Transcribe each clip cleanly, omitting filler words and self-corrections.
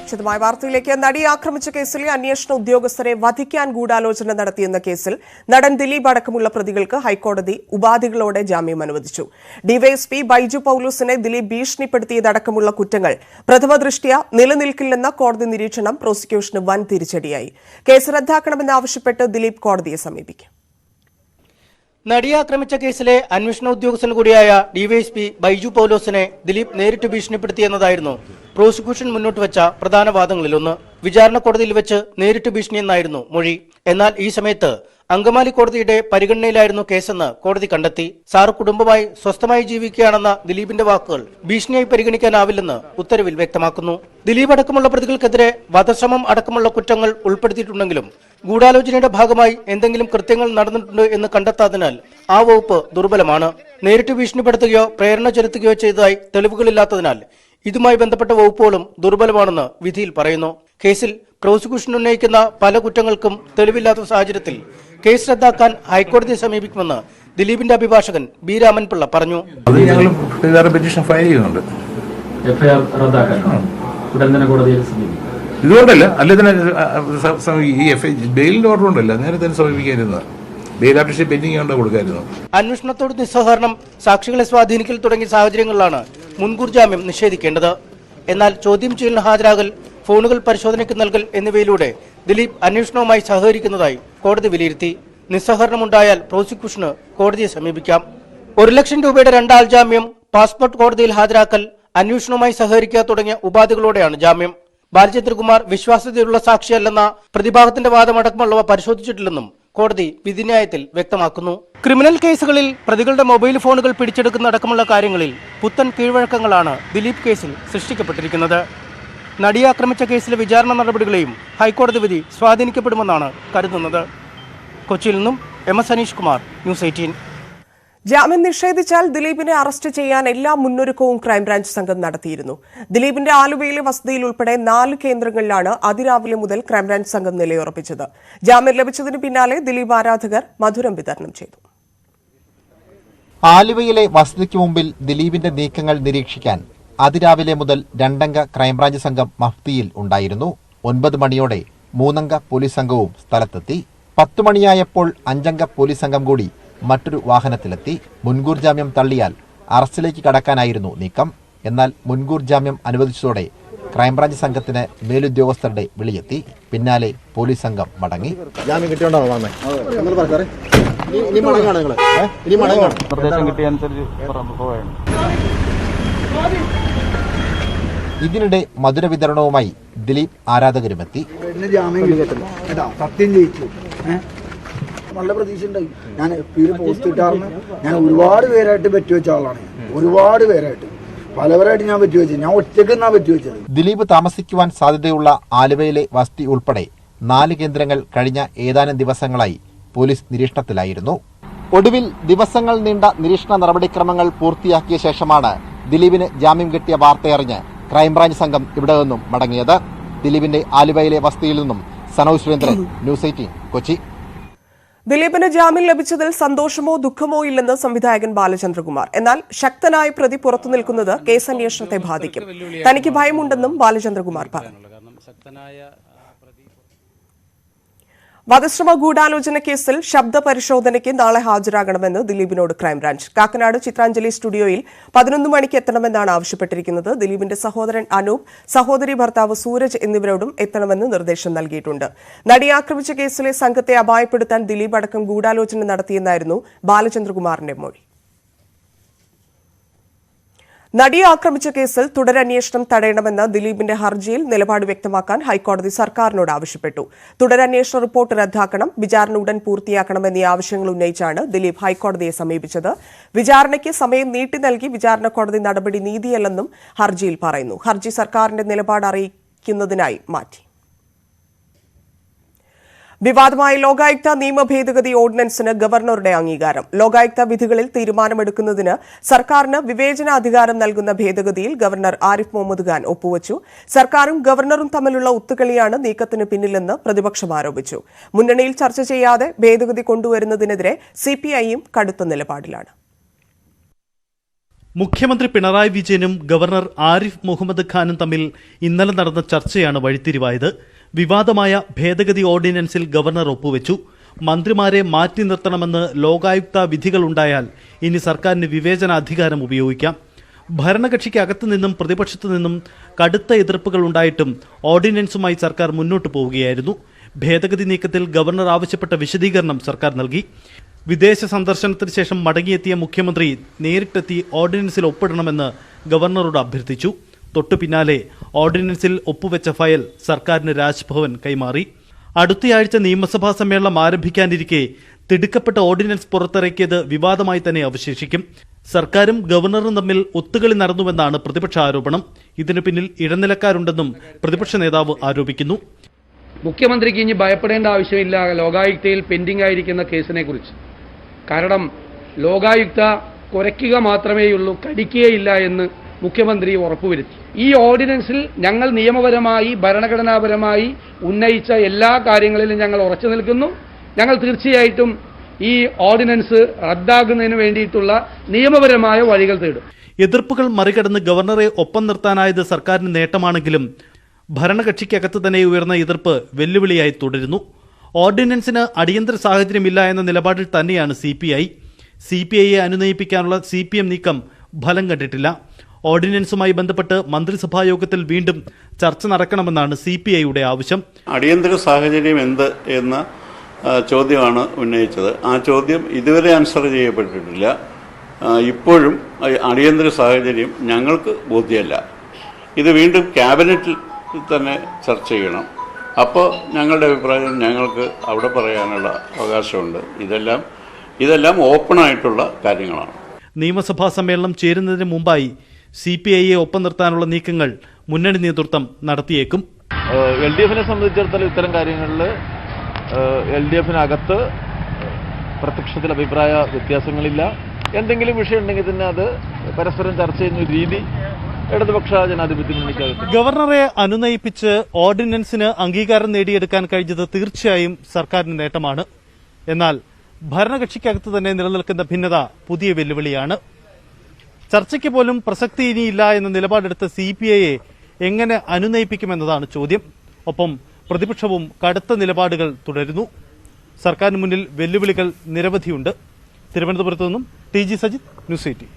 വിശദമായ വാർത്തയിലേക്ക്. നടിയെ ആക്രമിച്ച കേസിലെ അന്വേഷണ ഉദ്യോഗസ്ഥരെ വധിക്കാൻ ഗൂഢാലോചന നടത്തിയെന്ന കേസിൽ നടൻ ദിലീപ് അടക്കമുള്ള പ്രതികൾക്ക് ഹൈക്കോടതി ഉപാധികളോടെ ജാമ്യം അനുവദിച്ചു. ഡിവൈഎസ്പി ബൈജു പൌലോസിനെ ദിലീപ് ഭീഷണിപ്പെടുത്തിയതടക്കമുള്ള കുറ്റങ്ങൾ പ്രഥമദൃഷ്ട്യാ നിലനിൽക്കില്ലെന്ന കോടതി നിരീക്ഷണം പ്രോസിക്യൂഷന് വൻ തിരിച്ചടിയായി. കേസ് റദ്ദാക്കണമെന്നാവശ്യപ്പെട്ട് ദിലീപ് കോടതിയെ സമീപിക്കും. നടിയെ ആക്രമിച്ച കേസിലെ അന്വേഷണ ഉദ്യോഗസ്ഥൻ കൂടിയായ ഡിവൈഎസ്പി ബൈജു പൌലോസിനെ ദിലീപ് നേരിട്ട് ഭീഷണിപ്പെടുത്തിയെന്നതായിരുന്നു പ്രോസിക്യൂഷൻ മുന്നോട്ട് വെച്ച പ്രധാന വാദങ്ങളിലൊന്ന്. വിചാരണ കോടതിയിൽ വെച്ച് നേരിട്ട് ഭീഷണിയെന്നായിരുന്നു മൊഴി. എന്നാൽ ഈ സമയത്ത് അങ്കമാലി കോടതിയുടെ പരിഗണനയിലായിരുന്നു കേസെന്ന് കോടതി കണ്ടെത്തി. സാർ കുടുംബമായി സ്വസ്ഥമായി ജീവിക്കുകയാണെന്ന ദിലീപിന്റെ വാക്കുകൾ ഭീഷണിയായി പരിഗണിക്കാനാവില്ലെന്ന് ഉത്തരവിൽ വ്യക്തമാക്കുന്നു. ദിലീപ് അടക്കമുള്ള പ്രതികൾക്കെതിരെ വധശ്രമം അടക്കമുള്ള കുറ്റങ്ങൾ ഉൾപ്പെടുത്തിയിട്ടുണ്ടെങ്കിലും ഗൂഢാലോചനയുടെ ഭാഗമായി എന്തെങ്കിലും കൃത്യങ്ങൾ നടന്നിട്ടുണ്ട് എന്ന് കണ്ടെത്താതിനാൽ ആ വകുപ്പ് ദുർബലമാണ്. നേരിട്ട് ഭീഷണിപ്പെടുത്തുകയോ പ്രേരണ ചെലുത്തുകയോ ചെയ്തതായി തെളിവുകളില്ലാത്തതിനാൽ ഇതുമായി ബന്ധപ്പെട്ട വകുപ്പുകളും ദുർബലമാണെന്ന് വിധിയിൽ പറയുന്നു. കേസിൽ പ്രോസിക്യൂഷൻ ഉന്നയിക്കുന്ന പല കുറ്റങ്ങൾക്കും തെളിവില്ലാത്ത സാഹചര്യത്തിൽ കേസ് റദ്ദാക്കാൻ ഹൈക്കോടതിയെ സമീപിക്കുമെന്ന് ദിലീപിന്റെ അഭിഭാഷകൻ ബി രാമൻപിള്ള പറഞ്ഞു. ഇതുകൊണ്ടല്ല അല്ല ഈ ബെയിലിന്റെ ഓർഡർ ഉണ്ടല്ല നേരെ തന്നെ സമീപിക്കാതിരുന്നത് അന്വേഷണത്തോട് നിസ്സഹകരണം, സാക്ഷികളെ സ്വാധീനിക്കൽ തുടങ്ങിയ സാഹചര്യങ്ങളിലാണ് മുൻകൂർ ജാമ്യം നിഷേധിക്കേണ്ടത്. എന്നാൽ ചോദ്യം ചെയ്യലിന് ഹാജരാകൽ, ഫോണുകൾ പരിശോധനയ്ക്ക് നൽകൽ എന്നിവയിലൂടെ ദിലീപ് അന്വേഷണവുമായി സഹകരിക്കുന്നതായി കോടതി വിലയിരുത്തി. നിസ്സഹകരണമുണ്ടായാൽ പ്രോസിക്യൂഷന് കോടതിയെ സമീപിക്കാം. 1 ലക്ഷം രൂപയുടെ 2 ആൾ ജാമ്യം, പാസ്പോർട്ട് കോടതിയിൽ ഹാജരാക്കൽ, അന്വേഷണവുമായി സഹകരിക്കുക തുടങ്ങിയ ഉപാധികളോടെയാണ് ജാമ്യം. ബാലചന്ദ്രകുമാർ വിശ്വാസ്യതയുള്ള സാക്ഷിയല്ലെന്ന പ്രതിഭാഗത്തിന്റെ വാദമടക്കമുള്ളവ പരിശോധിച്ചിട്ടില്ലെന്നും കോടതി വിധിന്യായത്തിൽ വ്യക്തമാക്കുന്നു. ക്രിമിനൽ കേസുകളിൽ പ്രതികളുടെ മൊബൈൽ ഫോണുകൾ പിടിച്ചെടുക്കുന്നതടക്കമുള്ള കാര്യങ്ങളിൽ പുത്തൻ കീഴ്വഴക്കങ്ങളാണ് ദിലീപ് കേസിൽ സൃഷ്ടിക്കപ്പെട്ടിരിക്കുന്നത്. നടിയെ ആക്രമിച്ച കേസിലെ വിചാരണ നടപടികളെയും ഹൈക്കോടതി വിധി സ്വാധീനിക്കപ്പെടുമെന്നാണ് കരുതുന്നത്. കൊച്ചിയിൽ നിന്നും MS അനീഷ് കുമാർ, ന്യൂസ് 18. ജാമ്യം നിഷേധിച്ചാൽ ദിലീപിനെ അറസ്റ്റ് ചെയ്യാൻ എല്ലാ മുന്നൊരുക്കവും ക്രൈംബ്രാഞ്ച് സംഘം നടത്തിയിരുന്നു. ദിലീപിന്റെ ആലുവയിലെ വസതിയിൽ ഉൾപ്പെടെ 4 കേന്ദ്രങ്ങളിലാണ് അതിരാവിലെ മുതൽ ക്രൈംബ്രാഞ്ച് സംഘം നിലയുറപ്പിച്ചത്. ജാമ്യം ലഭിച്ചതിന് പിന്നാലെ ദിലീപ് ആരാധകർ മധുരം വിതരണം ചെയ്തു. ആലുവയിലെ വസതിക്ക് മുമ്പിൽ ദിലീപിന്റെ നീക്കങ്ങൾ നിരീക്ഷിക്കാൻ അതിരാവിലെ മുതൽ 2 അംഗ ക്രൈംബ്രാഞ്ച് സംഘം മഫ്തിയിൽ ഉണ്ടായിരുന്നു. 9 മണിയോടെ 3 അംഗ പോലീസ് സംഘവും സ്ഥലത്തെത്തി. 10 മണിയായപ്പോൾ 5 അംഗ പോലീസ് സംഘം കൂടി മറ്റൊരു വാഹനത്തിലെത്തി. മുൻകൂർ ജാമ്യം തള്ളിയാൽ അറസ്റ്റിലേക്ക് കടക്കാനായിരുന്നു നീക്കം. എന്നാൽ മുൻകൂർ ജാമ്യം അനുവദിച്ചതോടെ ക്രൈംബ്രാഞ്ച് സംഘത്തിന് മേലുദ്യോഗസ്ഥരുടെ വിളിയെത്തി. പിന്നാലെ പോലീസ് സംഘം മടങ്ങി. ഇതിനിടെ മധുര വിതരണവുമായി ദിലീപ് ആരാധകരുമെത്തി. നല്ല പ്രതീക്ഷ ഉണ്ടായി. ഞാൻ FB പോസ്റ്റ് ഇട്ടാർന്ന് ഞാൻ ഒരുപാട് പേരായിട്ട് പറ്റുവെച്ച ആളാണ്. ഒരുപാട് പേരായിട്ട് പലവരായിട്ട് ഞാൻ പറ്റുവെച്ചത്. ഞാൻ ഒറ്റയ്ക്ക് പറ്റുവെച്ചത്. ദിലീപ് താമസിക്കുവാൻ സാധ്യതയുള്ള ആലുവയിലെ വസതി ഉൾപ്പെടെ 4 കേന്ദ്രങ്ങൾ കഴിഞ്ഞ ഏതാനും ദിവസങ്ങളായി പോലീസ് നിരീക്ഷണത്തിലായിരുന്നു. ഒടുവിൽ ദിവസങ്ങൾ നീണ്ട നിരീക്ഷണ നടപടിക്രമങ്ങൾ പൂർത്തിയാക്കിയ ശേഷമാണ് ദിലീപിന് ജാമ്യം കിട്ടിയ വാർത്തയറിഞ്ഞ് ക്രൈംബ്രാഞ്ച് സംഘം ഇവിടെ നിന്നും മടങ്ങിയത്. ദിലീപിന്റെ ആലുവയിലെ വസതിയിൽ നിന്നും സനോജ് സുരേന്ദ്രൻ, ന്യൂസ് 18, കൊച്ചി. ദിലീപിന് ജാമ്യം ലഭിച്ചതിൽ സന്തോഷമോ ദുഃഖമോ ഇല്ലെന്ന് സംവിധായകൻ ബാലചന്ദ്രകുമാർ. എന്നാൽ ശക്തനായ പ്രതി പുറത്തു നിൽക്കുന്നത് കേസ് അന്വേഷണത്തെ ബാധിക്കും. തനിക്ക് ഭയമുണ്ടെന്നും ബാലചന്ദ്രകുമാർ പറഞ്ഞു. വധശ്രമ ഗൂഢാലോചന കേസിൽ ശബ്ദ പരിശോധനയ്ക്ക് നാളെ ഹാജരാകണമെന്ന് ദിലീപിനോട് ക്രൈംബ്രാഞ്ച്. കാക്കനാട് ചിത്രാഞ്ജലി സ്റ്റുഡിയോയിൽ 11 മണിക്ക് എത്തണമെന്നാണ് ആവശ്യപ്പെട്ടിരിക്കുന്നത്. ദിലീപിന്റെ സഹോദരൻ അനൂപ്, സഹോദരി ഭർത്താവ് സൂരജ് എന്നിവരോടും എത്തണമെന്ന് നിർദ്ദേശം നൽകിയിട്ടുണ്ട്. നടിയെ ആക്രമിച്ച കേസിലെ സംഘത്തെ അപായപ്പെടുത്താൻ ദിലീപ് അടക്കം ഗൂഢാലോചന നടത്തിയെന്നായിരുന്നു ബാലചന്ദ്രകുമാറിന്റെ മൊഴി. നടിയെ ആക്രമിച്ച കേസിൽ തുടരന്വേഷണം തടയണമെന്ന ദിലീപിന്റെ ഹർജിയിൽ നിലപാട് വ്യക്തമാക്കാൻ ഹൈക്കോടതി സർക്കാരിനോട് ആവശ്യപ്പെട്ടു. തുടരന്വേഷണ റിപ്പോർട്ട് റദ്ദാക്കണം, വിചാരണ ഉടൻ പൂർത്തിയാക്കണം എന്നീ ആവശ്യങ്ങൾ ഉന്നയിച്ചാണ് ദിലീപ് ഹൈക്കോടതിയെ സമീപിച്ചത്. വിചാരണയ്ക്ക് സമയം നീട്ടി നൽകി വിചാരണ കോടതി നടപടി നീതിയല്ലെന്നും ഹർജിയിൽ പറയുന്നു. ഹർജി സർക്കാരിന്റെ നിലപാട് അറിയിക്കുന്നതിനായി മാറ്റി. വിവാദമായ ലോകായുക്ത നിയമ ഭേദഗതി ഓർഡിനൻസിന് ഗവർണറുടെ അംഗീകാരം. ലോകായുക്ത വിധികളിൽ തീരുമാനമെടുക്കുന്നതിന് സർക്കാരിന് വിവേചനാധികാരം നൽകുന്ന ഭേദഗതിയിൽ ഗവർണർ ആരിഫ് മുഹമ്മദ് ഖാൻ ഒപ്പുവച്ചു. സർക്കാരും ഗവർണറും തമ്മിലുള്ള ഒത്തുകളിയാണ് നീക്കത്തിന് പിന്നിലെന്ന് പ്രതിപക്ഷം ആരോപിച്ചു. മുന്നണിയിൽ ചർച്ച ചെയ്യാതെ ഭേദഗതി കൊണ്ടുവരുന്നതിനെതിരെ CPIയും കടുത്ത നിലപാടിലാണ്. മുഖ്യമന്ത്രി പിണറായി വിജയനും ഗവർണർ ആരിഫ് മുഹമ്മദ് ഖാനും തമ്മിൽ ഇന്നലെ നടന്ന ചർച്ചയാണ് വഴിത്തിരിവായത്. വിവാദമായ ഭേദഗതി ഓർഡിനൻസിൽ ഗവർണർ ഒപ്പുവെച്ചു. മന്ത്രിമാരെ മാറ്റി നിർത്തണമെന്ന് ലോകായുക്ത വിധികളുണ്ടായാൽ ഇനി സർക്കാരിന് വിവേചനാധികാരം ഉപയോഗിക്കാം. ഭരണകക്ഷിക്ക് അകത്തു നിന്നും പ്രതിപക്ഷത്തു നിന്നും കടുത്ത എതിർപ്പുകൾ ഉണ്ടായിട്ടും ഓർഡിനൻസുമായി സർക്കാർ മുന്നോട്ടു പോവുകയായിരുന്നു. ഭേദഗതി നീക്കത്തിൽ ഗവർണർ ആവശ്യപ്പെട്ട വിശദീകരണം സർക്കാർ നൽകി. വിദേശ സന്ദർശനത്തിന് ശേഷം മടങ്ങിയെത്തിയ മുഖ്യമന്ത്രി നേരിട്ടെത്തി ഓർഡിനൻസിൽ ഒപ്പിടണമെന്ന് ഗവർണറോട് അഭ്യർത്ഥിച്ചു. തൊട്ടു പിന്നാലെ ഓർഡിനൻസിൽ ഒപ്പുവെച്ച ഫയൽ സർക്കാരിന് രാജ്ഭവൻ കൈമാറി. അടുത്തയാഴ്ച നിയമസഭാ സമ്മേളനം ആരംഭിക്കാനിരിക്കെ തിടുക്കപ്പെട്ട ഓർഡിനൻസ് പുറത്തിറക്കിയത് വിവാദമായി തന്നെ അവശേഷിക്കും. സർക്കാരും ഗവർണറും തമ്മിൽ ഒത്തുകളി നടന്നുവെന്നാണ് പ്രതിപക്ഷ ആരോപണം. ഇതിനു പിന്നിൽ ഇടനിലക്കാരുണ്ടെന്നും പ്രതിപക്ഷ നേതാവ് ആരോപിക്കുന്നു. മുഖ്യമന്ത്രിക്ക് ഇനി ഭയപ്പെടേണ്ട ആവശ്യമില്ല ലോകായുക്തയിൽ പെൻഡിംഗ് ആയിരിക്കുന്ന കേസിനെ കുറിച്ച്. കാരണം ലോകായുക്ത കുരയ്ക്കുക മാത്രമേയുള്ളൂ, കടിക്കുകയില്ല എന്ന് മുഖ്യമന്ത്രി ഉറപ്പുവരുത്തി. ഈ ഓർഡിനൻസിൽ ഞങ്ങൾ നിയമപരമായി ഭരണഘടനാപരമായി ഉന്നയിച്ച എല്ലാ കാര്യങ്ങളിലും ഞങ്ങൾ ഉറച്ചു നിൽക്കുന്നു. ഞങ്ങൾ തീർച്ചയായിട്ടും ഈ ഓർഡിനൻസ് റദ്ദാക്കുന്നതിന് വേണ്ടിയിട്ടുള്ള നിയമപരമായ വഴികൾ തേടും. എതിർപ്പുകൾ മറികടന്ന് ഗവർണറെ ഒപ്പം നിർത്താനായത് സർക്കാരിന് നേട്ടമാണെങ്കിലും ഭരണകക്ഷിക്കകത്ത് തന്നെ ഉയർന്ന എതിർപ്പ് വെല്ലുവിളിയായി തുടരുന്നു. ഓർഡിനൻസിന് അടിയന്തര സാഹചര്യമില്ല എന്ന നിലപാടിൽ തന്നെയാണ് CPIയെ അനുനയിപ്പിക്കാനുള്ള CPM നീക്കം ഫലം കണ്ടിട്ടില്ല. ഓർഡിനൻസുമായി ബന്ധപ്പെട്ട് മന്ത്രിസഭാ യോഗത്തിൽ വീണ്ടും ചർച്ച നടക്കണമെന്നാണ് CPIയുടെ ആവശ്യം. അടിയന്തര സാഹചര്യം എന്ത് എന്ന ചോദ്യമാണ് ഉന്നയിച്ചത്. ആ ചോദ്യം ഇതുവരെ ആൻസർ ചെയ്യപ്പെട്ടിട്ടില്ല. ഇപ്പോഴും അടിയന്തര സാഹചര്യം ഞങ്ങൾക്ക് ബോധ്യമല്ല. ഇത് വീണ്ടും ക്യാബിനറ്റിൽ തന്നെ ചർച്ച ചെയ്യണം. അപ്പോൾ ഞങ്ങളുടെ അഭിപ്രായം ഞങ്ങൾക്ക് അവിടെ പറയാനുള്ള അവകാശമുണ്ട്. ഇതെല്ലാം ഓപ്പണായിട്ടുള്ള കാര്യങ്ങളാണ്. നിയമസഭാ സമ്മേളനം ചേരുന്നതിന് മുമ്പായി CPIയെ ഒപ്പം നിർത്താനുള്ള നീക്കങ്ങൾ മുന്നണി നേതൃത്വം നടത്തിയേക്കും. LDFനെ സംബന്ധിച്ചിടത്തോളം ഇത്തരം കാര്യങ്ങളിൽ LDFനകത്ത് പ്രത്യക്ഷത്തിൽ അഭിപ്രായ വ്യത്യാസങ്ങളില്ല. എന്തെങ്കിലും വിഷയം ഉണ്ടെങ്കിൽ തന്നെ അത് പരസ്പരം ചർച്ച ചെയ്യുന്ന രീതി ഇടതുപക്ഷ ജനാധിപത്യ മുന്നണിക്കകത്ത്. ഗവർണറെ അനുനയിപ്പിച്ച് ഓർഡിനൻസിന് അംഗീകാരം നേടിയെടുക്കാൻ കഴിഞ്ഞത് തീർച്ചയായും സർക്കാരിന് നേട്ടമാണ്. എന്നാൽ ഭരണകക്ഷിക്കകത്ത് തന്നെ നിലനിൽക്കുന്ന ഭിന്നത പുതിയ വെല്ലുവിളിയാണ്. ചർച്ചയ്ക്ക് പോലും പ്രസക്തി ഇനിയില്ല എന്ന നിലപാടെടുത്ത CPIയെ എങ്ങനെ അനുനയിപ്പിക്കുമെന്നതാണ് ചോദ്യം. ഒപ്പം പ്രതിപക്ഷവും കടുത്ത നിലപാടുകൾ തുടരുന്നു. സർക്കാരിന് മുന്നിൽ വെല്ലുവിളികൾ നിരവധിയുണ്ട്. തിരുവനന്തപുരത്തു നിന്നും TG Sajith, news 18.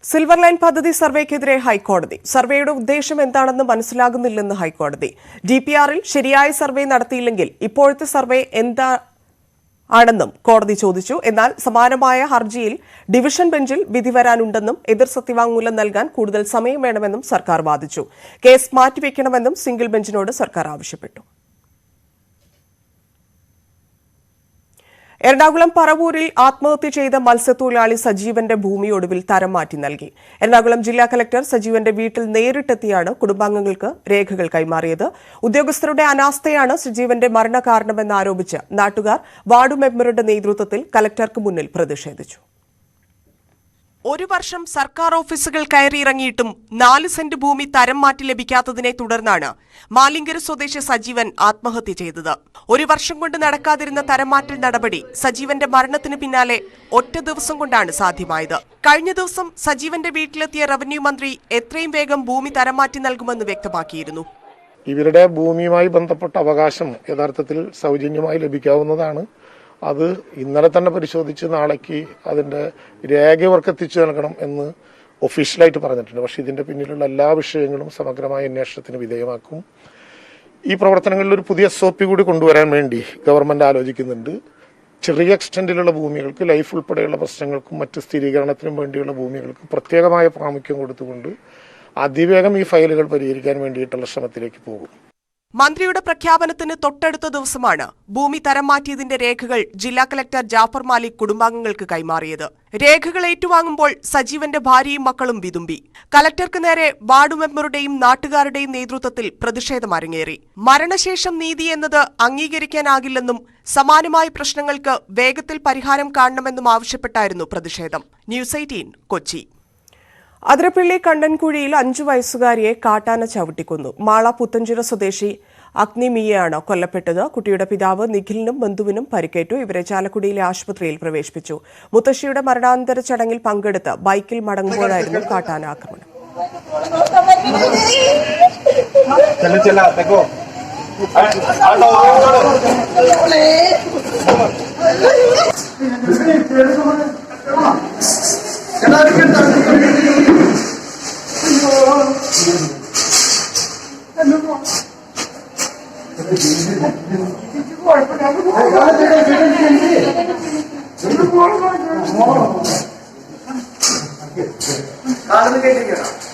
Silver line പദ്ധതി സർവേക്കെതിരെ ഹൈക്കോടതി. സർവേയുടെ ഉദ്ദേശം എന്താണെന്ന് മനസ്സിലാകുന്നില്ലെന്ന് ഹൈക്കോടതി. DPRൽ ശരിയായ സർവേ നടത്തിയില്ലെങ്കിൽ ഇപ്പോഴത്തെ സർവേ ആണെന്നും കോടതി ചോദിച്ചു. എന്നാൽ സമാനമായ ഹർജിയിൽ ഡിവിഷൻ ബെഞ്ചിൽ വിധി വരാനുണ്ടെന്നും എതിർ സത്യവാങ്മൂലം നൽകാൻ കൂടുതൽ സമയം വേണമെന്നും സർക്കാർ വാദിച്ചു. കേസ് മാറ്റിവെക്കണമെന്നും സിംഗിൾ ബെഞ്ചിനോട് സർക്കാർ ആവശ്യപ്പെട്ടു. എറണാകുളം പറവൂരിൽ ആത്മഹത്യ ചെയ്ത മത്സ്യത്തൊഴിലാളി സജീവന്റെ ഭൂമി ഒടുവിൽ തരം മാറ്റി നൽകി. എറണാകുളം ജില്ലാ കലക്ടർ സജീവന്റെ വീട്ടിൽ നേരിട്ടെത്തിയാണ് കുടുംബാംഗങ്ങൾക്ക് രേഖകൾ കൈമാറിയത്. ഉദ്യോഗസ്ഥരുടെ അനാസ്ഥയാണ് സജീവന്റെ മരണകാരണമെന്നാരോപിച്ച് നാട്ടുകാർ വാർഡ് മെമ്പറുടെ നേതൃത്വത്തിൽ കലക്ടർക്ക് മുന്നിൽ പ്രതിഷേധിച്ചു. 1 വർഷം സർക്കാർ ഓഫീസുകൾ കയറിയിറങ്ങിയിട്ടും 4 സെന്റ് ഭൂമി തരം മാറ്റി ലഭിക്കാത്തതിനെ തുടർന്നാണ് മാലിങ്കര സ്വദേശി സജീവൻ ആത്മഹത്യ ചെയ്തത്. 1 വർഷം കൊണ്ട് നടക്കാതിരുന്ന തരംമാറ്റൽ നടപടി സജീവന്റെ മരണത്തിന് പിന്നാലെ ഒറ്റ ദിവസം കൊണ്ടാണ് സാധ്യമായത്. കഴിഞ്ഞ ദിവസം സജീവന്റെ വീട്ടിലെത്തിയ റവന്യൂ മന്ത്രി എത്രയും വേഗം ഭൂമി തരം മാറ്റി നൽകുമെന്ന് വ്യക്തമാക്കിയിരുന്നു. ഇവരുടെ ഭൂമിയുമായി ബന്ധപ്പെട്ട അവകാശം യഥാർത്ഥത്തിൽ സൗജന്യമായി ലഭിക്കാവുന്നതാണ്. അത് ഇന്നലെ തന്നെ പരിശോധിച്ച് നാളേക്ക് അതിന്റെ രേഖ ഇവർക്ക് എത്തിച്ചു നൽകണം എന്ന് ഒഫീഷ്യലായിട്ട് പറഞ്ഞിട്ടുണ്ട്. പക്ഷെ ഇതിന്റെ പിന്നിലുള്ള എല്ലാ വിഷയങ്ങളും സമഗ്രമായ അന്വേഷണത്തിന് വിധേയമാക്കും. ഈ പ്രവർത്തനങ്ങളിൽ ഒരു പുതിയ SOP കൂടി കൊണ്ടുവരാൻ വേണ്ടി ഗവൺമെന്റ് ആലോചിക്കുന്നുണ്ട്. ചെറിയ എക്സ്റ്റന്റിലുള്ള ഭൂമികൾക്ക് ലൈഫ് ഉൾപ്പെടെയുള്ള പ്രശ്നങ്ങൾക്കും മറ്റ് സ്ഥിരീകരണത്തിനും വേണ്ടിയുള്ള ഭൂമികൾക്ക് പ്രത്യേകമായ പ്രാമുഖ്യം കൊടുത്തുകൊണ്ട് അതിവേഗം ഈ ഫയലുകൾ പരിഹരിക്കാൻ വേണ്ടിയിട്ടുള്ള ശ്രമത്തിലേക്ക് പോകും. മന്ത്രിയുടെ പ്രഖ്യാപനത്തിന് തൊട്ടടുത്ത ദിവസമാണ് ഭൂമി തരം മാറ്റിയതിന്റെ രേഖകൾ ജില്ലാ കലക്ടർ ജാഫർ മാലിക് കുടുംബാംഗങ്ങൾക്ക് കൈമാറിയത്. രേഖകൾ ഏറ്റുവാങ്ങുമ്പോൾ സജീവന്റെ ഭാര്യയും മക്കളും വിതുമ്പി. കലക്ടർക്ക് നേരെ വാർഡ് മെമ്പറുടെയും നാട്ടുകാരുടെയും നേതൃത്വത്തിൽ പ്രതിഷേധം അരങ്ങേറി. മരണശേഷം നീതി എന്നത് അംഗീകരിക്കാനാകില്ലെന്നും സമാനമായ പ്രശ്നങ്ങൾക്ക് വേഗത്തിൽ പരിഹാരം കാണണമെന്നും ആവശ്യപ്പെട്ടായിരുന്നു പ്രതിഷേധം. ന്യൂസ് 18 കൊച്ചി. അതിരപ്പള്ളി കണ്ടൻകുഴിയിൽ 5 വയസ്സുകാരിയെ കാട്ടാന ചവിട്ടിക്കൊന്നു. മാള പുത്തഞ്ചിറ സ്വദേശി അഗ്നിമിയയാണ് കൊല്ലപ്പെട്ടത്. കുട്ടിയുടെ പിതാവ് നിഖിലിനും ബന്ധുവിനും പരിക്കേറ്റു. ഇവരെ ചാലക്കുടിയിലെ ആശുപത്രിയിൽ പ്രവേശിപ്പിച്ചു. മുത്തശ്ശിയുടെ മരണാനന്തര ചടങ്ങിൽ പങ്കെടുത്ത് ബൈക്കിൽ മടങ്ങുമ്പോഴായിരുന്നു കാട്ടാന ആക്രമണം.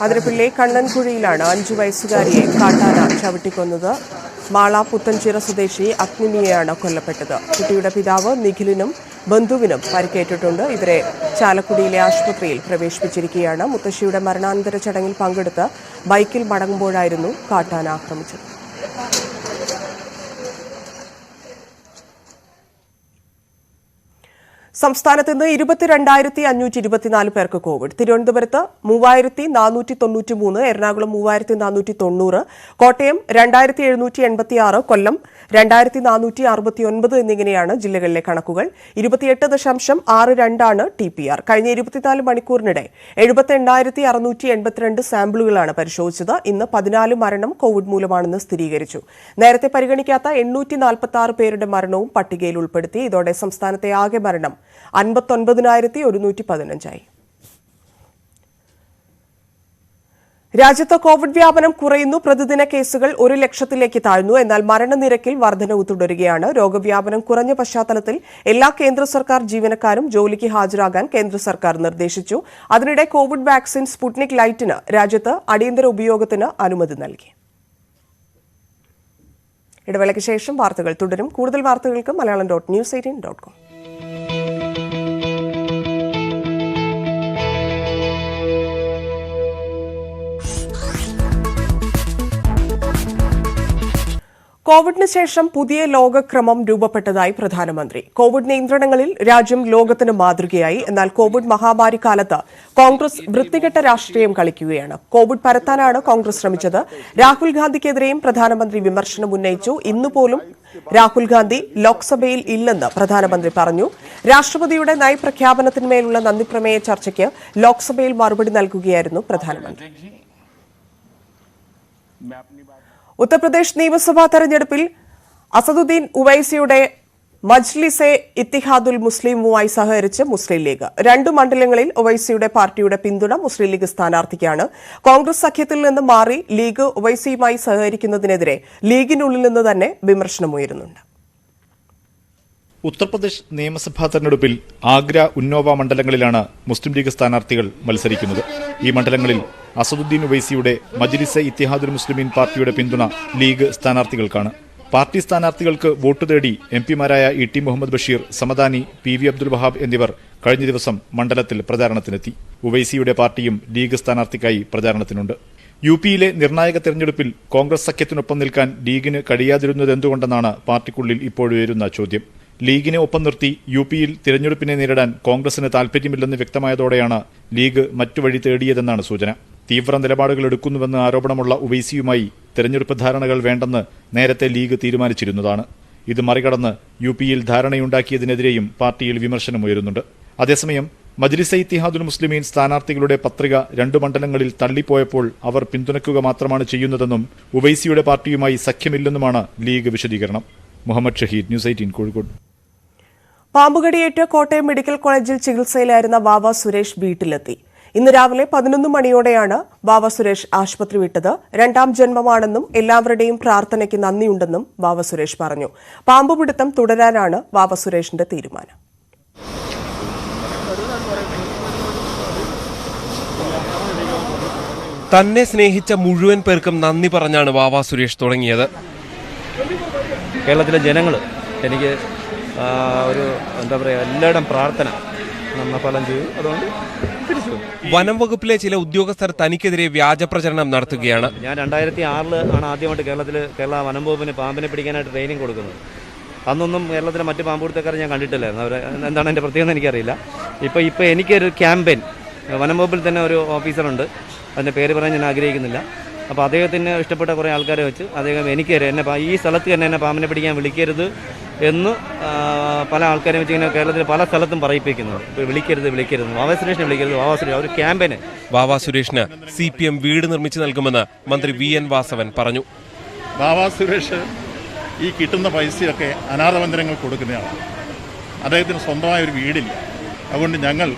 അതിരപ്പള്ളി കണ്ണൻകുഴിയിലാണ് 5 വയസ്സുകാരിയെ കാട്ടാന ചവിട്ടിക്കൊന്നത്. മാള പുത്തൻചിറ സ്വദേശി അഗ്നിമിയയാണ് കൊല്ലപ്പെട്ടത്. കുട്ടിയുടെ പിതാവ് നിഖിലിനും ബന്ധുവിനും പരിക്കേറ്റിട്ടുണ്ട്. ഇവരെ ചാലക്കുടിയിലെ ആശുപത്രിയിൽ പ്രവേശിപ്പിച്ചിരിക്കുകയാണ്. മുത്തശ്ശിയുടെ മരണാനന്തര ചടങ്ങിൽ പങ്കെടുത്ത് ബൈക്കിൽ മടങ്ങുമ്പോഴായിരുന്നു കാട്ടാന ആക്രമിച്ചത്. സംസ്ഥാനത്ത് ഇന്ന് 22,524 പേർക്ക് കോവിഡ്. തിരുവനന്തപുരത്ത് 3,493, എറണാകുളം 3,490, കോട്ടയം 2,786, കൊല്ലം 2,469 എന്നിങ്ങനെയാണ് ജില്ലകളിലെ കണക്കുകൾ. 28.62 TPR. കഴിഞ്ഞ 24 മണിക്കൂറിനിടെ 78,682 സാമ്പിളുകളാണ് പരിശോധിച്ചത്. ഇന്ന് 14 മരണം കോവിഡ് മൂലമാണെന്ന് സ്ഥിരീകരിച്ചു. നേരത്തെ പരിഗണിക്കാത്ത 846 പേരുടെ മരണവും പട്ടികയിൽ ഉൾപ്പെടുത്തി. ഇതോടെ സംസ്ഥാനത്തെ ആകെ മരണം 59,115. രാജ്യത്ത് കോവിഡ് വ്യാപനം കുറയുന്നു. പ്രതിദിന കേസുകൾ 1 ലക്ഷത്തിലേക്ക് താഴ്ന്നു. എന്നാൽ മരണനിരക്കിൽ വർധനവ് തുടരുകയാണ്. രോഗവ്യാപനം കുറഞ്ഞ പശ്ചാത്തലത്തിൽ എല്ലാ കേന്ദ്ര സർക്കാർ ജീവനക്കാരും ജോലിക്ക് ഹാജരാകാൻ കേന്ദ്ര സർക്കാർ നിർദ്ദേശിച്ചു. അതിനിടെ കോവിഡ് വാക്സിൻ സ്പുട്നിക് ലൈറ്റിന് രാജ്യത്ത് അടിയന്തര ഉപയോഗത്തിന് അനുമതി നൽകി. ഇടവേളയ്ക്ക് ശേഷം വാർത്തകൾ തുടരും. കൂടുതൽ വാർത്തകൾക്ക് malayalam.news18.com. കോവിഡിന് ശേഷം പുതിയ ലോകക്രമം രൂപപ്പെട്ടതായി പ്രധാനമന്ത്രി. കോവിഡ് നിയന്ത്രണങ്ങളിൽ രാജ്യം ലോകത്തിന് മാതൃകയായി. എന്നാൽ കോവിഡ് മഹാമാരി കാലത്ത് കോൺഗ്രസ് വൃത്തികെട്ട രാഷ്ട്രീയം കളിക്കുകയാണ്. കോവിഡ് പരത്താനാണ് കോൺഗ്രസ് ശ്രമിച്ചത്. രാഹുൽ ഗാന്ധിക്കെതിരെയും പ്രധാനമന്ത്രി വിമർശനം ഉന്നയിച്ചു. ഇന്നുപോലും രാഹുൽ ഗാന്ധി ലോക്സഭയിൽ ഇല്ലെന്ന് പ്രധാനമന്ത്രി പറഞ്ഞു. രാഷ്ട്രപതിയുടെ നയപ്രഖ്യാപനത്തിന്മേലുള്ള നന്ദിപ്രമേയ ചർച്ചയ്ക്ക് ലോക്സഭയിൽ മറുപടി നൽകുകയായിരുന്നു പ്രധാനമന്ത്രി. ഉത്തർപ്രദേശ് നിയമസഭാ തെരഞ്ഞെടുപ്പിൽ അസദുദ്ദീൻ ഉവൈസിയുടെ മജ്ലിസെ ഇത്തിഹാദുൽ മുസ്ലിമുമായി സഹകരിച്ച് മുസ്ലിം ലീഗ്. 2 മണ്ഡലങ്ങളിൽ ഉവൈസിയുടെ പാർട്ടിയുടെ പിന്തുണ മുസ്ലിം ലീഗ് സ്ഥാനാർത്ഥിക്കാണ്. കോൺഗ്രസ് സഖ്യത്തിൽ നിന്ന് മാറി ലീഗ് ഉവൈസിയുമായി സഹകരിക്കുന്നതിനെതിരെ ലീഗിനുള്ളിൽ നിന്ന് തന്നെ വിമർശനമുയരുന്നുണ്ട്. ഉത്തർപ്രദേശ് നിയമസഭാ തെരഞ്ഞെടുപ്പിൽ ആഗ്ര, ഉന്നോവ മണ്ഡലങ്ങളിലാണ് മുസ്ലിം ലീഗ് സ്ഥാനാർത്ഥികൾ മത്സരിക്കുന്നത്. ഈ മണ്ഡലങ്ങളിൽ അസദുദ്ദീൻ ഉവൈസിയുടെ മജ്ലിസെ ഇത്തിഹാദുൽ മുസ്ലിമീൻ പാർട്ടിയുടെ പിന്തുണ ലീഗ് സ്ഥാനാർത്ഥികൾക്കാണ്. പാർട്ടി സ്ഥാനാർത്ഥികൾക്ക് വോട്ട് തേടി എംപിമാരായ ഇ.ടി. മുഹമ്മദ് ബഷീർ, സമദാനി, പി.വി. അബ്ദുൽ വഹാബ് എന്നിവർ കഴിഞ്ഞ ദിവസം മണ്ഡലത്തിൽ പ്രചാരണത്തിനെത്തി. ഉവൈസിയുടെ പാർട്ടിയും ലീഗ് സ്ഥാനാർത്ഥിക്കായി പ്രചാരണത്തിനുണ്ട്. യു.പിയിലെ നിർണായക തെരഞ്ഞെടുപ്പിൽ കോൺഗ്രസ് സഖ്യത്തിനൊപ്പം നിൽക്കാൻ ലീഗിന് കഴിയാതിരുന്നതെന്തുകൊണ്ടെന്നാണ് പാർട്ടിക്കുള്ളിൽ ഇപ്പോഴുയരുന്ന ചോദ്യം. ലീഗിനെ ഒപ്പം നിർത്തി യു.പിയിൽ തിരഞ്ഞെടുപ്പിനെ നേരിടാൻ കോൺഗ്രസിന് താൽപര്യമില്ലെന്ന് വ്യക്തമായതോടെയാണ് ലീഗ് മറ്റു വഴി തേടിയതെന്നാണ് സൂചന. തീവ്ര നിലപാടുകൾ എടുക്കുന്നുവെന്ന് ആരോപണമുള്ള ഉവൈസിയുമായി തെരഞ്ഞെടുപ്പ് ധാരണകൾ വേണ്ടെന്ന് നേരത്തെ ലീഗ് തീരുമാനിച്ചിരുന്നതാണ്. ഇത് മറികടന്ന് യു.പിയിൽ ധാരണയുണ്ടാക്കിയതിനെതിരെയും പാർട്ടിയിൽ വിമർശനമുയരുന്നുണ്ട്. അതേസമയം മജ്ലിസെ ഇത്തിഹാദുൽ മുസ്ലിമീൻ സ്ഥാനാർത്ഥികളുടെ പത്രിക 2 മണ്ഡലങ്ങളിൽ തള്ളിപ്പോയപ്പോൾ അവർ പിന്തുണയ്ക്കുക മാത്രമാണ് ചെയ്യുന്നതെന്നും ഉവൈസിയുടെ പാർട്ടിയുമായി സഖ്യമില്ലെന്നുമാണ് ലീഗ് വിശദീകരണം. മുഹമ്മദ് ഷഹീദ്, ന്യൂസ് 18 കോഴിക്കോട്. പാമ്പുകടിയേറ്റ് കോട്ടയം മെഡിക്കൽ കോളേജിൽ ചികിത്സയിലായിരുന്ന വാവ സുരേഷ് വീട്ടിലെത്തി. ഇന്ന് രാവിലെ 11 മണിയോടെയാണ് വാവ സുരേഷ് ആശുപത്രി വിട്ടത്. 2ാം ജന്മമാണെന്നും എല്ലാവരുടെയും പ്രാർത്ഥനയ്ക്ക് നന്ദിയുണ്ടെന്നും വാവ സുരേഷ് പറഞ്ഞു. പാമ്പുപിടുത്തം തുടരാനാണ് വാവ സുരേഷിന്റെ തീരുമാനം. തന്നെ സ്നേഹിച്ച മുഴുവൻ പേർക്കും നന്ദി പറഞ്ഞാണ് വാവ സുരേഷ് തുടങ്ങിയത്. കേരളത്തിലെ ജനങ്ങൾ എനിക്ക് ഒരു എന്താ പറയുക, എല്ലായിടം പ്രാർത്ഥന ഫലം ചെയ്തു. അതുകൊണ്ട് തിരിച്ചു. വനം വകുപ്പിലെ ചില ഉദ്യോഗസ്ഥർ തനിക്കെതിരെ വ്യാജ പ്രചരണം നടത്തുകയാണ്. ഞാൻ 2006 ആണ് ആദ്യമായിട്ട് കേരള വനം വകുപ്പിന് പാമ്പിനെ പിടിക്കാനായിട്ട് ട്രെയിനിങ് കൊടുക്കുന്നത്. അന്നൊന്നും കേരളത്തിലെ മറ്റ് പാമ്പുപിടുത്തക്കാരെ ഞാൻ കണ്ടിട്ടില്ലായിരുന്നു. അവർ എന്താണ് എൻ്റെ പ്രത്യേകത എനിക്കറിയില്ല. ഇപ്പോൾ എനിക്കൊരു ക്യാമ്പയിൻ വനം വകുപ്പിൽ തന്നെ ഒരു ഓഫീസറുണ്ട്, അതിൻ്റെ പേര് പറയാൻ ഞാൻ ആഗ്രഹിക്കുന്നില്ല. അപ്പോൾ അദ്ദേഹത്തിന് ഇഷ്ടപ്പെട്ട കുറേ ആൾക്കാരെ വെച്ച് അദ്ദേഹം എനിക്ക് എന്നെ ഈ സ്ഥലത്ത് തന്നെ എന്നെ പാമ്പിനെ പിടിക്കാൻ വിളിക്കരുത് എന്ന് പല ആൾക്കാരെ വെച്ച് ഇങ്ങനെ കേരളത്തിൽ പല സ്ഥലത്തും പറയിപ്പിക്കുന്നുണ്ട്. വിളിക്കരുത് വാവാ സുരേഷിനെ വിളിക്കരുത്, വാവാ സുരേഷ് ഒരു ക്യാമ്പയിന്. വാവാ സുരേഷിന് CPM വീട് നിർമ്മിച്ചു നൽകുമെന്ന് മന്ത്രി VN വാസവൻ പറഞ്ഞു. വാവാ സുരേഷ് ഈ കിട്ടുന്ന പൈസയൊക്കെ അനാഥ മന്ദിരങ്ങൾക്ക് കൊടുക്കുന്നയാളാണ്. അദ്ദേഹത്തിന് സ്വന്തമായ ഒരു വീടില്ല. അതുകൊണ്ട് ഞങ്ങൾ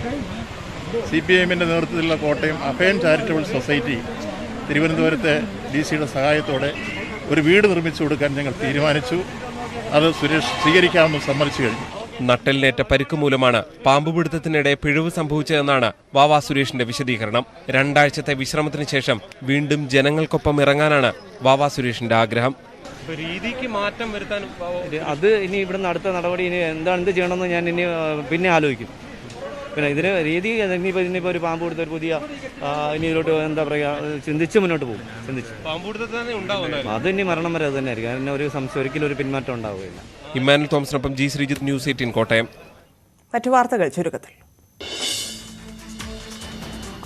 CPIMൻ്റെ നേതൃത്വത്തിലുള്ള കോട്ടയം അഭയൻ ചാരിറ്റബിൾ സൊസൈറ്റി തിരുവനന്തപുരത്തെ DC-യുടെ സഹായത്തോടെ ഒരു വീട് നിർമ്മിച്ചു കൊടുക്കാൻ ഞങ്ങൾ തീരുമാനിച്ചു. അത് സുരേഷ് സ്വീകരിക്കാമെന്ന് സമ്മതിച്ചു കഴിഞ്ഞു. നട്ടലിനേറ്റ പരിക്ക് മൂലമാണ് പാമ്പുപിടുത്തത്തിനിടെ പിഴവ് സംഭവിച്ചതെന്നാണ് വാവാ സുരേഷിന്റെ വിശദീകരണം. 2 ആഴ്ചത്തെ വിശ്രമത്തിന് ശേഷം വീണ്ടും ജനങ്ങൾക്കൊപ്പം ഇറങ്ങാനാണ് വാവാ സുരേഷിന്റെ ആഗ്രഹം. രീതിക്ക് മാറ്റം വരുത്താൻ അത് ഇനി ഇവിടുന്ന് അടുത്ത നടപടി ഇനി എന്ത് ചെയ്യണമെന്ന് ഞാൻ ഇനി പിന്നെ ആലോചിക്കും. പിന്നെ ഇതിന് രീതി ഇനിയിപ്പോൾ ഒരു പാമ്പ് കൊടുത്ത ഒരു പുതിയ ഇനി ഇതിലോട്ട് എന്താ പറയുക ചിന്തിച്ച് മുന്നോട്ട് പോകും. അത് ഇനി മരണം വരെ അത് തന്നെ ആയിരിക്കും. അതിന് ഒരു സംശയം ഒരിക്കലും ഒരു പിന്മാറ്റം ഉണ്ടാവുകയില്ല. ഇമ്മാനുവൽ തോമസിനൊപ്പം G ശ്രീജിത്ത്, News 18 കോട്ടയം. മറ്റു വാർത്തകൾ ചുരുക്കത്തിൽ.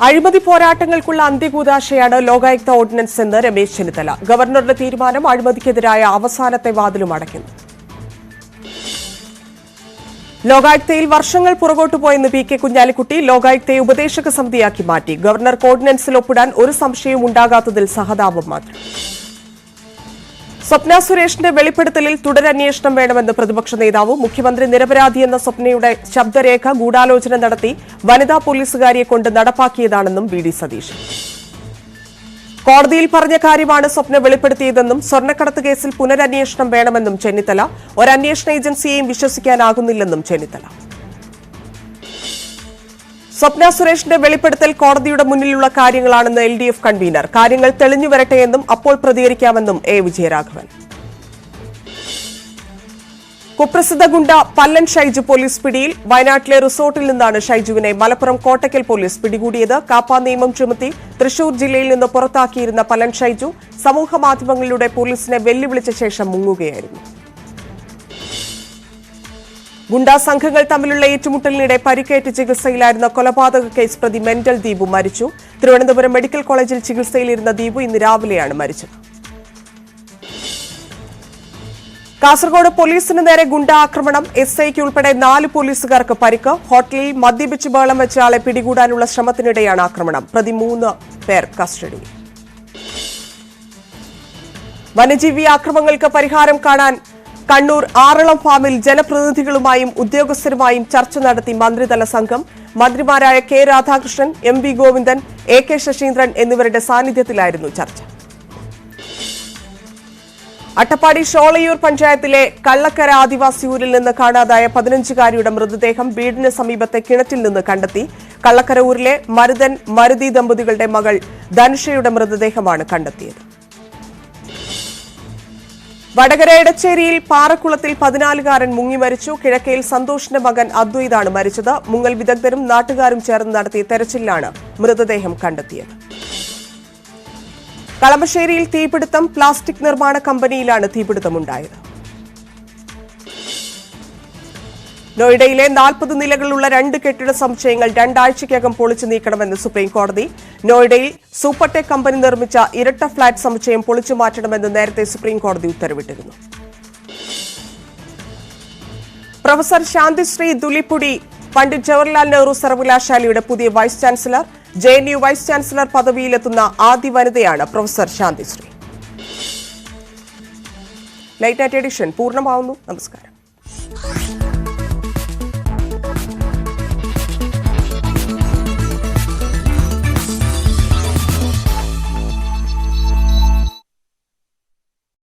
അഴിമതി പോരാട്ടങ്ങൾക്കുള്ള അന്ത്യകൂദാശയാണ് ലോകായുക്ത ഓർഡിനൻസ് എന്ന് രമേശ് ചെന്നിത്തല. ഗവർണറുടെ തീരുമാനം അഴിമതിക്കെതിരായ അവസാനത്തെ വാതിലും അടയ്ക്കുന്നു. ലോകായുക്തയിൽ വർഷങ്ങൾ പുറകോട്ടു പോയെന്ന് PK കുഞ്ഞാലിക്കുട്ടി. ലോകായുക്തയെ ഉപദേശക സമിതിയാക്കി മാറ്റി. ഗവർണർക്ക് ഓർഡിനൻസിൽ ഒപ്പിടാൻ ഒരു സംശയവും ഉണ്ടാകാത്തതിൽ സഹതാപം മാത്രം. സ്വപ്ന സുരേഷിന്റെ വെളിപ്പെടുത്തലിൽ തുടരന്വേഷണം വേണമെന്ന് പ്രതിപക്ഷ നേതാവ്. മുഖ്യമന്ത്രി നിരപരാധിയെന്ന സ്വപ്നയുടെ ശബ്ദരേഖ ഗൂഢാലോചന നടത്തി വനിതാ പോലീസുകാരിയെ കൊണ്ട് നടപ്പാക്കിയതാണെന്നും VD സതീശൻ. കോടതിയിൽ പറഞ്ഞ കാര്യമാണ് സ്വപ്ന വെളിപ്പെടുത്തിയതെന്നും സ്വർണ്ണക്കടത്ത് കേസിൽ പുനരന്വേഷണം വേണമെന്നും ചെന്നിത്തല. ഒരന്വേഷണ ഏജൻസിയെയും വിശ്വസിക്കാനാകുന്നില്ലെന്നും ചെന്നിത്തല. സ്വപ്ന സുരേഷിന്റെ വെളിപ്പെടുത്തൽ കോടതിയുടെ മുന്നിലുള്ള കാര്യങ്ങളാണെന്ന് LDF കൺവീനർ. കാര്യങ്ങൾ തെളിഞ്ഞു വരട്ടെയെന്നും അപ്പോൾ പ്രതികരിക്കാമെന്നും A വിജയരാഘവൻ. കുപ്രസിദ്ധ ഗുണ്ട പല്ലൻ ഷൈജു പോലീസ് പിടിയിൽ. വയനാട്ടിലെ റിസോർട്ടിൽ നിന്നാണ് ഷൈജുവിനെ മലപ്പുറം കോട്ടയ്ക്കൽ പോലീസ് പിടികൂടിയത്. കാപ്പ നിയമം ചുമത്തി തൃശൂർ ജില്ലയിൽ നിന്ന് പുറത്താക്കിയിരുന്ന പല്ലൻ ഷൈജു സമൂഹമാധ്യമങ്ങളിലൂടെ പോലീസിനെ വെല്ലുവിളിച്ച ശേഷം മുങ്ങുകയായിരുന്നു. ഗുണ്ടാ സംഘങ്ങൾ തമ്മിലുള്ള ഏറ്റുമുട്ടലിനിടെ പരിക്കേറ്റ് ചികിത്സയിലായിരുന്ന കൊലപാതക കേസ് പ്രതി മെന്റൽ ദീപു മരിച്ചു. തിരുവനന്തപുരം മെഡിക്കൽ കോളേജിൽ ചികിത്സയിലിരുന്ന ദീപു ഇന്ന് രാവിലെയാണ് മരിച്ചത്. കാസർഗോഡ് പോലീസിന് നേരെ ഗുണ്ടാ ആക്രമണം. SIക്ക് ഉൾപ്പെടെ 4 പോലീസുകാർക്ക് പരിക്ക്. ഹോട്ടലിൽ മദ്യപിച്ച് ബഹളം വെച്ച ആളെ പിടികൂടാനുള്ള ശ്രമത്തിനിടെയാണ് ആക്രമണം. പ്രതി 3 പേർ കസ്റ്റഡിയിൽ. വന്യജീവി ആക്രമണങ്ങൾക്ക് പരിഹാരം കാണാൻ കണ്ണൂർ ആറളം ഫാമിൽ ജനപ്രതിനിധികളുമായും ഉദ്യോഗസ്ഥരുമായും ചർച്ച നടത്തി മന്ത്രിതല സംഘം. മന്ത്രിമാരായ K Radhakrishnan, MV Govindan, AK Saseendran എന്നിവരുടെ സാന്നിധ്യത്തിലായിരുന്നു ചർച്ച. അട്ടപ്പാടി ഷോളയൂർ പഞ്ചായത്തിലെ കള്ളക്കര ആദിവാസി ഊരിൽ നിന്ന് കാണാതായ 15-കാരിയുടെ മൃതദേഹം വീടിന് സമീപത്തെ കിണറ്റിൽ നിന്ന് കണ്ടെത്തി. കള്ളക്കര ഊരിലെ മരുതൻ മരുതി ദമ്പതികളുടെ മകൾ ധനുഷയുടെ മൃതദേഹമാണ് കണ്ടെത്തിയത്. വടകര എടച്ചേരിയിൽ പാറക്കുളത്തിൽ 14-കാരൻ മുങ്ങി മരിച്ചു. കിഴക്കയിൽ സന്തോഷിന്റെ മകൻ അദ്വൈതാണ് മരിച്ചത്. മുങ്ങൽ വിദഗ്ധരും നാട്ടുകാരും ചേർന്ന് നടത്തിയ തെരച്ചിലിലാണ് മൃതദേഹം കണ്ടെത്തിയത്. കളമശ്ശേരിയിൽ തീപിടുത്തം. പ്ലാസ്റ്റിക് നിർമ്മാണ കമ്പനിയിലാണ് തീപിടുത്തമുണ്ടായത്. നോയിഡയിലെ 40 നിലകളുള്ള 2 കെട്ടിട സമുച്ചയങ്ങൾ 2 ആഴ്ചയ്ക്കകം പൊളിച്ചു നീക്കണമെന്ന് സുപ്രീം കോടതി. നോയിഡയിൽ സൂപ്പർടെക് കമ്പനി നിർമ്മിച്ച ഇരട്ട ഫ്ളാറ്റ് സമുച്ചയം പൊളിച്ചു മാറ്റണമെന്ന് നേരത്തെ സുപ്രീം കോടതി ഉത്തരവിട്ടിരുന്നു. പ്രൊഫസർ ശാന്തിശ്രീ ദുലിപ്പുടി പണ്ഡിറ്റ് ജവഹർലാൽ നെഹ്റു സർവകലാശാലയുടെ പുതിയ vice chancellor. JNU vice chancellor പദവിയിലെത്തുന്ന ആദ്യ വനിതയാണ് professor Santishree. Late night edition പൂർണ്ണമാവുന്നു. നമസ്കാരം.